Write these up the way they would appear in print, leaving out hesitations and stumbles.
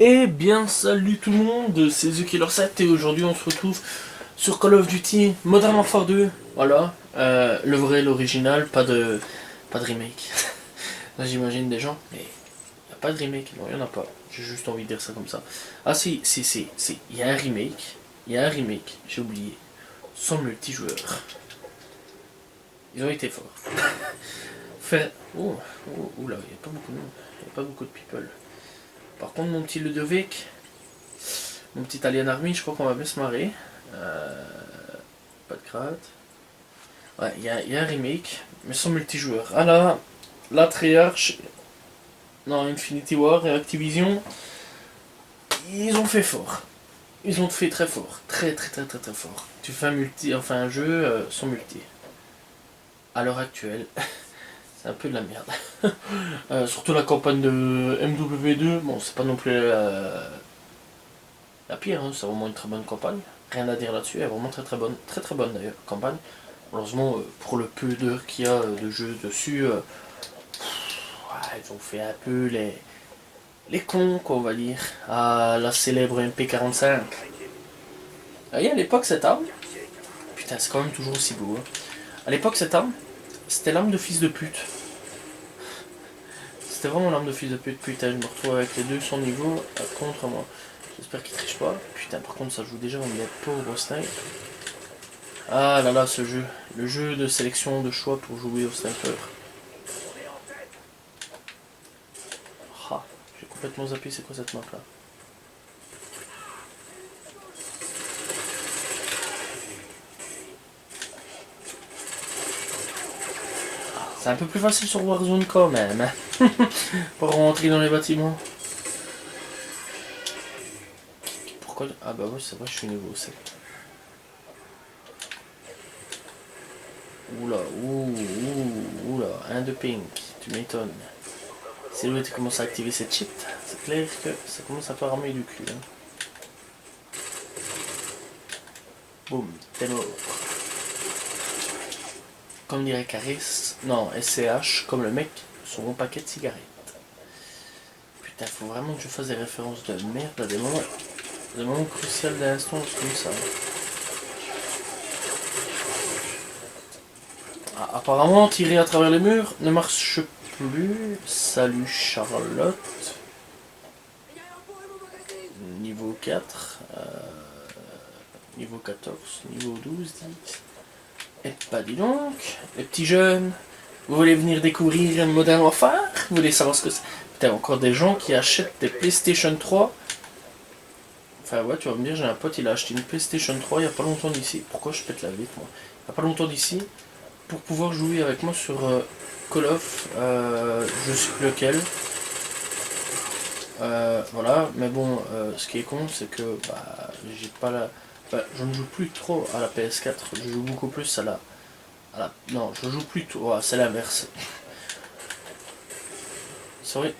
Eh bien, salut tout le monde, c'est TheKiller7 et aujourd'hui on se retrouve sur Call of Duty Modern Warfare 2. Voilà, le vrai, l'original, pas de remake. Là, j'imagine des gens, mais il n'y a pas de remake, non, il n'y en a pas. J'ai juste envie de dire ça comme ça. Ah si, il y a un remake, j'ai oublié, sans multijoueur. Ils ont été forts. Fait... Oula, il n'y a pas beaucoup de monde, il n'y a pas beaucoup de people. Par contre, mon petit Ludovic, mon petit Alien Army, je crois qu'on va bien se marrer. Pas de crate. Ouais, il y a un remake, mais sans multijoueur. Ah là, la Treyarch, non, Infinity War et Activision, ils ont fait fort. Ils ont fait très fort. Très fort. Tu fais un jeu sans multi. À l'heure actuelle, c'est un peu de la merde. Surtout la campagne de MW2, bon, c'est pas non plus la pire, hein, c'est vraiment une très bonne campagne. Rien à dire là-dessus, elle est vraiment très bonne d'ailleurs, campagne. Malheureusement, pour le peu d'heures qu'il y a de jeu dessus, ils ont fait un peu les cons, quoi, on va dire, à la célèbre MP45. Ah, et à l'époque, cette arme, putain, c'est quand même toujours aussi beau. Hein. À l'époque, cette arme, c'était l'arme de fils de pute. C'était vraiment l'arme de fils de pute. Putain, je me retrouve avec les 200 niveaux contre moi. J'espère qu'il triche pas. Putain, par contre, ça joue déjà comme des pauvres snipes. Ah là là, ce jeu. Le jeu de sélection de choix pour jouer au sniper. Ah, j'ai complètement zappé, c'est quoi cette map là? C'est un peu plus facile sur Warzone quand même. Hein. Pour rentrer dans les bâtiments. Pourquoi? Ah bah ouais, c'est vrai, je suis niveau 7. Oula, un de pink, tu m'étonnes. C'est lui qui commence à activer cette cheat, c'est clair que ça commence à faire armer du cul. Hein. Boum, t'es mort. Comme dirait Caris, non, SCH, comme le mec, sur mon paquet de cigarettes. Putain, faut vraiment que je fasse des références de merde à des moments cruciaux de l'instant comme ça. Ah, apparemment, tirer à travers les murs ne marche plus. Salut Charlotte. Niveau 4. Niveau 14. Niveau 12, 10. Et pas dis donc. Les petits jeunes. Vous voulez venir découvrir Modern Warfare? Vous voulez savoir ce que c'est? Putain, encore des gens qui achètent des PlayStation 3. Enfin ouais, tu vas me dire, j'ai un pote, il a acheté une PlayStation 3 il n'y a pas longtemps d'ici. Pourquoi je pète la vitre moi? Il n'y a pas longtemps d'ici. Pour pouvoir jouer avec moi sur Call of, je sais plus lequel. Voilà, mais bon, ce qui est con, c'est que j'ai pas la. Je ne joue plus trop à la PS4, je joue beaucoup plus non, je joue plus trop. Ouais, c'est l'inverse. C'est vrai.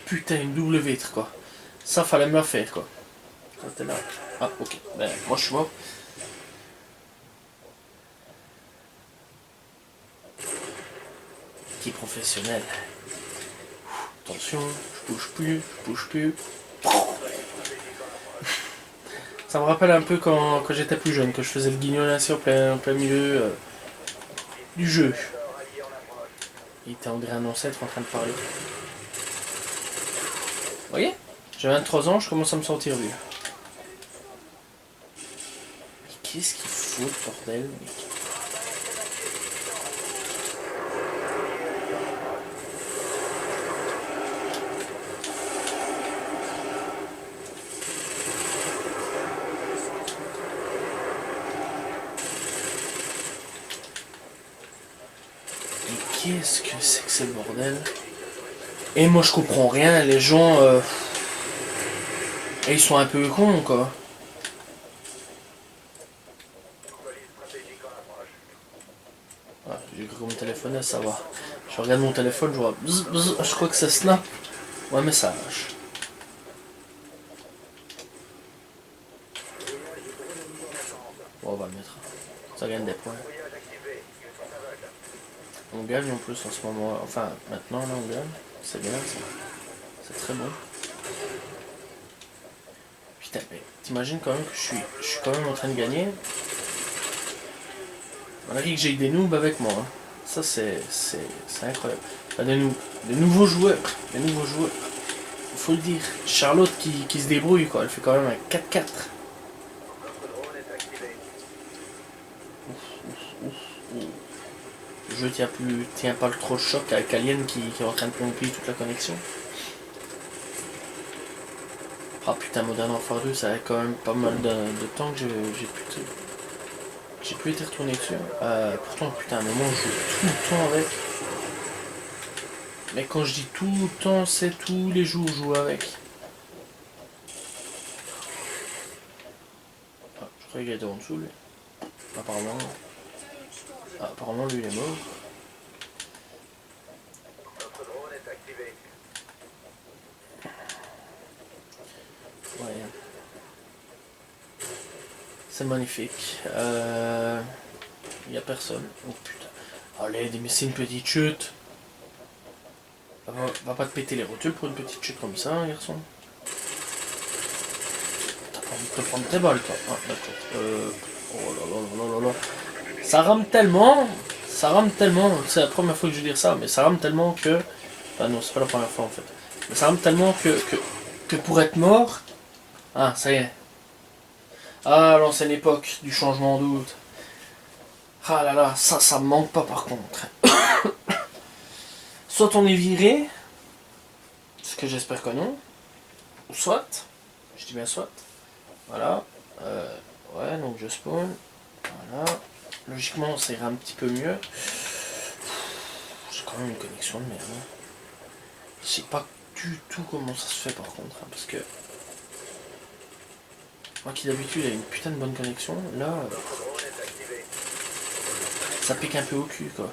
Putain, une double vitre quoi. Ça fallait me la faire quoi. Ça t'es là. Ah, ok. Ben, moi je suis mort. Qui professionnel. Attention, je bouge plus. Ça me rappelle un peu quand j'étais plus jeune, que je faisais le guignol ainsi en plein milieu du jeu. Il était en un ancêtre en train de parler. Vous voyez? J'ai 23 ans, je commence à me sentir vieux. Mais qu'est-ce qu'il faut, bordel? Qu'est-ce que c'est que ce bordel? Et moi je comprends rien, les gens ils sont un peu cons quoi. Ouais, j'ai cru que mon téléphone ça va. Je regarde mon téléphone, je vois bzz, je crois que ça snap. Ouais, message. Bon, on va le mettre. Ça gagne des points. On gagne en plus en ce moment. Enfin, maintenant là on gagne. C'est bien ça. C'est très bon. Putain, mais t'imagines quand même que je suis quand même en train de gagner. Malgré que j'ai des noobs avec moi. Hein. Ça, c'est incroyable. Enfin, des nouveaux joueurs. Des nouveaux joueurs. Il faut le dire. Charlotte qui se débrouille, quoi. Elle fait quand même un 4-4. Le jeu tient pas trop le choc avec Alien qui est en train de pomper toute la connexion. Ah putain, Modern Warfare 2, ça a quand même pas mal de temps que j'ai plus été retourné dessus. Pourtant, putain, à un moment, je joue tout le temps avec. Mais quand je dis tout le temps, c'est tous les jours je joue avec. Ah, je croyais qu'il était en dessous, lui. Apparemment. Ah, apparemment, lui, il est mort. Ouais. C'est magnifique. Y a personne. Oh putain. Allez, mais c'est une petite chute. Va pas te péter les rotules pour une petite chute comme ça, hein, garçon. T'as pas envie de te prendre tes balles, toi. Ah, d'accord. Oh là là là là là. Ça rame tellement. C'est la première fois que je veux dire ça, mais ça rame tellement que. Enfin, non, c'est pas la première fois en fait. Mais ça rame tellement que pour être mort. Ah, ça y est. Ah, l'ancienne époque du changement d'août. Ah là là, ça me manque pas par contre. Soit on est viré, ce que j'espère que non, ou soit, je dis bien soit, voilà, ouais, donc je spawn, voilà, logiquement ça ira un petit peu mieux. J'ai quand même une connexion de merde. Hein. Je sais pas du tout comment ça se fait par contre, hein, parce que moi qui d'habitude a une putain de bonne connexion, là, ça pique un peu au cul quoi.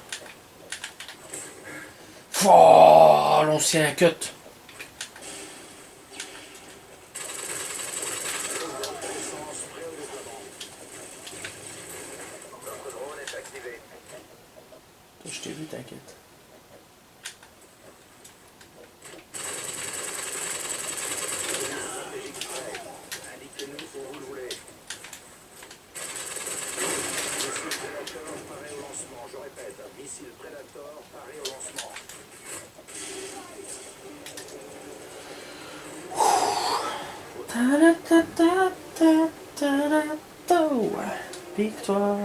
Oh, l'ancien cut. Je t'ai vu, t'inquiète. Victoire.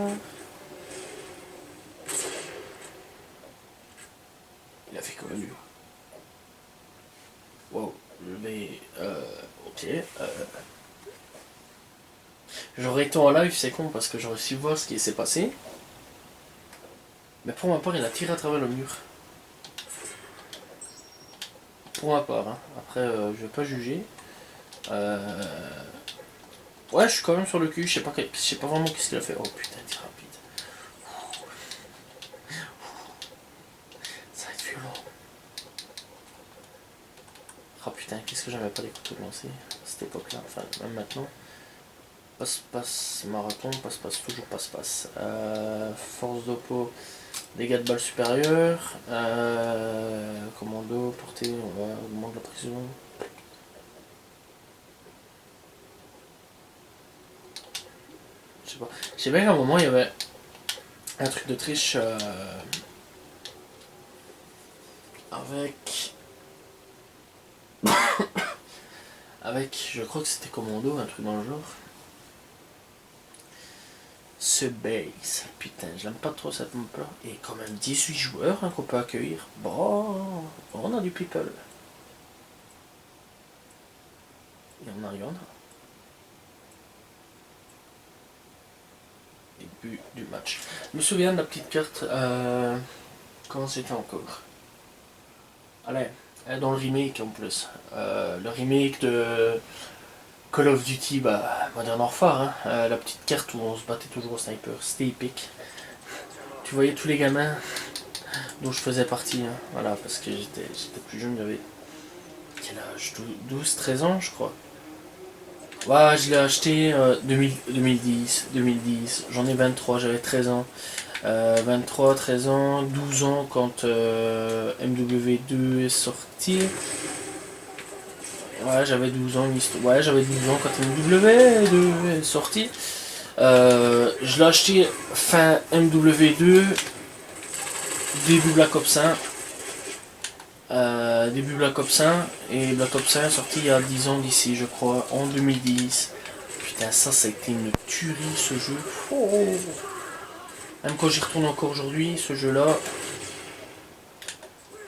Il a fait comme lui. Wow, mais ok. J'aurais été en live, c'est con parce que j'aurais su voir ce qui s'est passé. Mais pour ma part, il a tiré à travers le mur. Pour ma part, hein. Après, je vais pas juger. Ouais, je suis quand même sur le cul, je sais pas vraiment qu'est-ce qu'il a fait. Oh putain, tir rapide. Ça va être violent. Oh putain, qu'est-ce que j'avais pas les couteaux de lancer à cette époque-là, enfin même maintenant. Passe, marathon, passe, toujours passe. Force d'oppo, dégâts de balle supérieurs. Commando, portée, on va augmenter la prison. Je sais pas qu'à un moment il y avait un truc de triche avec je crois que c'était Commando, un truc dans le genre. Ce base, putain, je l'aime pas trop cette map là. Et quand même 18 joueurs hein, qu'on peut accueillir. Bon, on a du people. Il y en a. Début du match. Je me souviens de la petite carte. Comment c'était encore? Allez, dans le remake en plus. Le remake de Call of Duty, Modern Warfare, hein, la petite carte où on se battait toujours au sniper, c'était épique. Tu voyais tous les gamins dont je faisais partie, hein, voilà, parce que j'étais plus jeune, j'avais quel âge, 12-13 ans je crois. Ouais, je l'ai acheté 2010, j'en ai 23, j'avais 13 ans. 23, 13 ans, 12 ans quand MW2 est sorti. Ouais, j'avais 12 ans, ouais, j'avais 12 ans quand MW2 est sorti. Je l'ai acheté fin MW2, début Black Ops 1. Début Black Ops 1, et Black Ops 1 est sorti il y a 10 ans d'ici, je crois, en 2010. Putain, ça a été une tuerie ce jeu. Oh. Même quand j'y retourne encore aujourd'hui, ce jeu-là,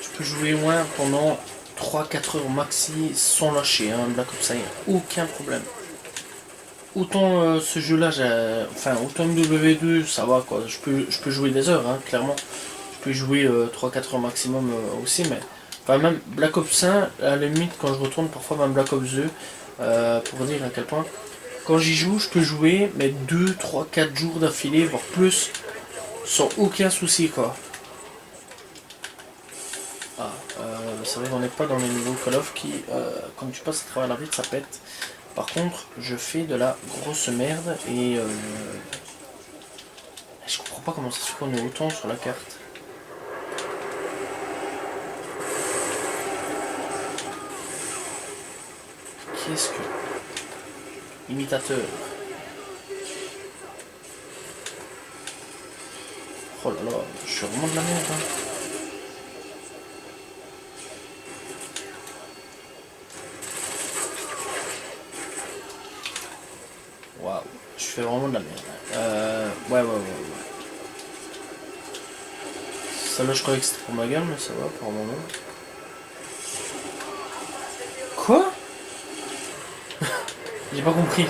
tu peux jouer au moins pendant 3-4 heures maxi sans lâcher, hein, Black Ops 1, aucun problème. Autant ce jeu-là, enfin autant MW2, ça va quoi, je peux jouer des heures, hein, clairement. Je peux jouer 3-4 heures maximum aussi, mais enfin même Black Ops 1, à la limite quand je retourne parfois même Black Ops 2, pour dire à quel point, quand j'y joue, je peux jouer mais 2, 3, 4 jours d'affilée, voire plus, sans aucun souci quoi. Ah, c'est vrai qu'on n'est pas dans les nouveaux Call of qui, quand tu passes à travers la vitre, ça pète. Par contre, je fais de la grosse merde et je comprends pas comment ça se fait qu'on est autant sur la carte. Qu'est-ce que... Imitateur. Oh là là, je suis vraiment de la merde, hein. Waouh, je fais vraiment de la merde. Ouais. Celle-là, je croyais que c'était pour ma gueule, mais ça va pour un moment. Quoi? J'ai pas compris.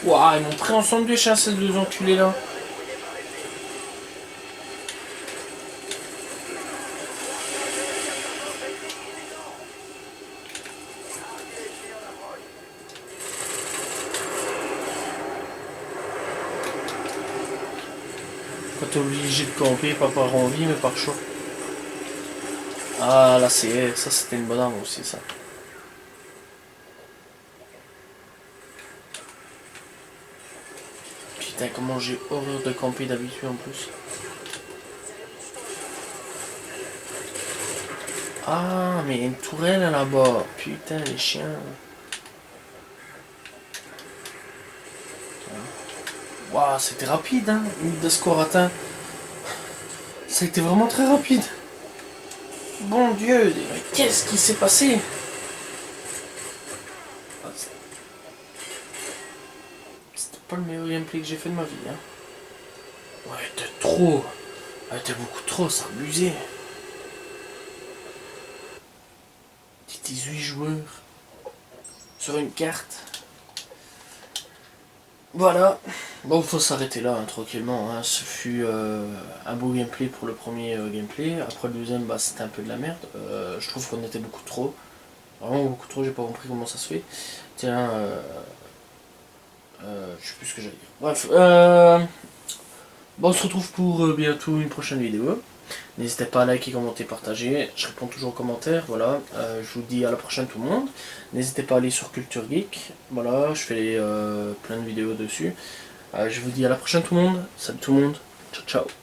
Waouh, ils m'ont pris ensemble des chiens, ces deux enculés là. Quand t'es obligé de camper, pas par envie, mais par choix. Ah, là, c'est... Ça, c'était une bonne arme aussi, ça. Putain, comment j'ai horreur de camper d'habitude en plus. Ah, mais il y a une tourelle là-bas. Putain, les chiens. Waouh, c'était rapide, hein, de score atteint. Ça a été vraiment très rapide. Bon Dieu, qu'est-ce qui s'est passé? C'était pas le meilleur gameplay que j'ai fait de ma vie, hein. Ouais, t'es trop. Ouais, t'es beaucoup trop, c'est abusé. 18 joueurs sur une carte. Voilà. Bon, faut s'arrêter là, hein, tranquillement. Hein. Ce fut un beau gameplay pour le premier gameplay. Après le deuxième, bah, c'était un peu de la merde. Je trouve qu'on était beaucoup trop. Vraiment beaucoup trop, j'ai pas compris comment ça se fait. Tiens, je sais plus ce que j'allais dire. Bref, bon, on se retrouve pour bientôt une prochaine vidéo. N'hésitez pas à liker, commenter, partager. Je réponds toujours aux commentaires. Voilà. Je vous dis à la prochaine tout le monde. N'hésitez pas à aller sur Culture Geek. Voilà, je fais plein de vidéos dessus. Je vous dis à la prochaine tout le monde. Salut tout le monde. Ciao ciao.